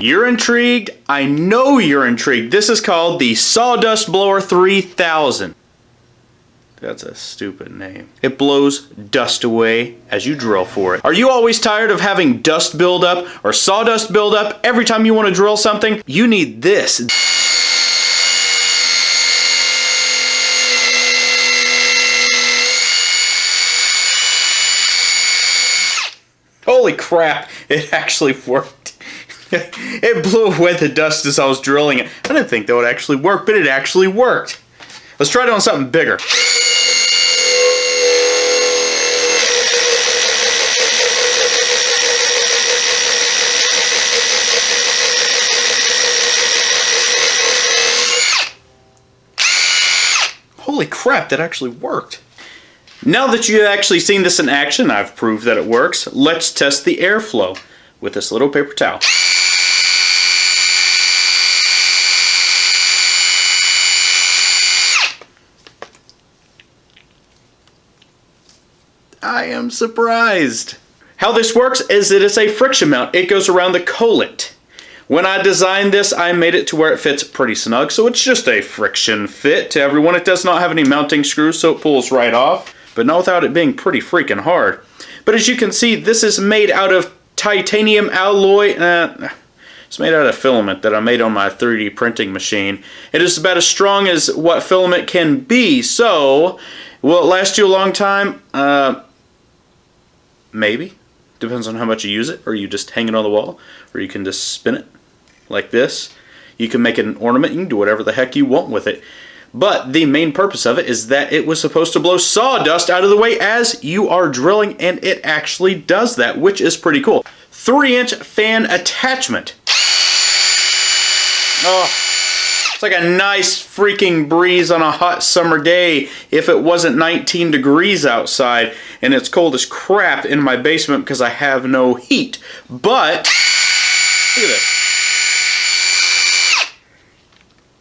You're intrigued? I know you're intrigued. This is called the Sawdust Blower 3000. That's a stupid name. It blows dust away as you drill for it. Are you always tired of having dust buildup or sawdust buildup every time you want to drill something? You need this. Holy crap, it actually worked. It blew away the dust as I was drilling it. I didn't think that would actually work, but it actually worked. Let's try it on something bigger. Holy crap, that actually worked. Now that you've actually seen this in action, I've proved that it works. Let's test the airflow with this little paper towel. I am surprised. How this works is that it's a friction mount. It goes around the collet. When I designed this, I made it to where it fits pretty snug, so it's just a friction fit to everyone. It does not have any mounting screws, so it pulls right off, but not without it being pretty freaking hard. But as you can see, this is made out of titanium alloy. It's made out of filament that I made on my 3D printing machine. It is about as strong as what filament can be, so will it last you a long time? Maybe. Depends on how much you use it, or you just hang it on the wall, or you can just spin it like this. You can make it an ornament. You can do whatever the heck you want with it. But the main purpose of it is that it was supposed to blow sawdust out of the way as you are drilling, and it actually does that, which is pretty cool. 3-inch fan attachment. Oh, it's like a nice freaking breeze on a hot summer day if it wasn't 19 degrees outside and it's cold as crap in my basement because I have no heat. But look at this.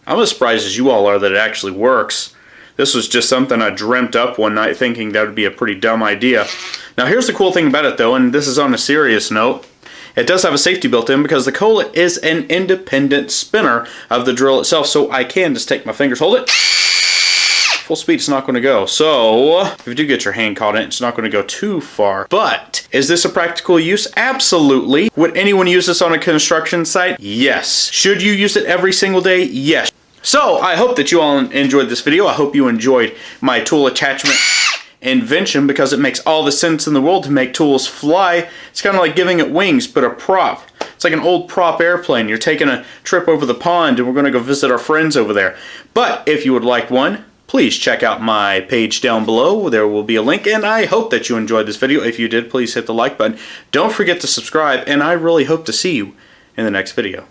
I'm as surprised as you all are that it actually works. This was just something I dreamt up one night thinking that would be a pretty dumb idea. Now here's the cool thing about it though, and this is on a serious note. It does have a safety built in because the collet is an independent spinner of the drill itself, so I can just take my fingers, hold it. Full speed, it's not going to go. So if you do get your hand caught in it, it's not going to go too far. But is this a practical use? Absolutely. Would anyone use this on a construction site? Yes. Should you use it every single day? Yes. So I hope that you all enjoyed this video. I hope you enjoyed my tool attachment invention because it makes all the sense in the world to make tools fly. It's kind of like giving it wings, but a prop. It's like an old prop airplane. You're taking a trip over the pond and we're going to go visit our friends over there. But if you would like one, please check out my page down below. There will be a link, and I hope that you enjoyed this video. If you did, please hit the like button. Don't forget to subscribe, and I really hope to see you in the next video.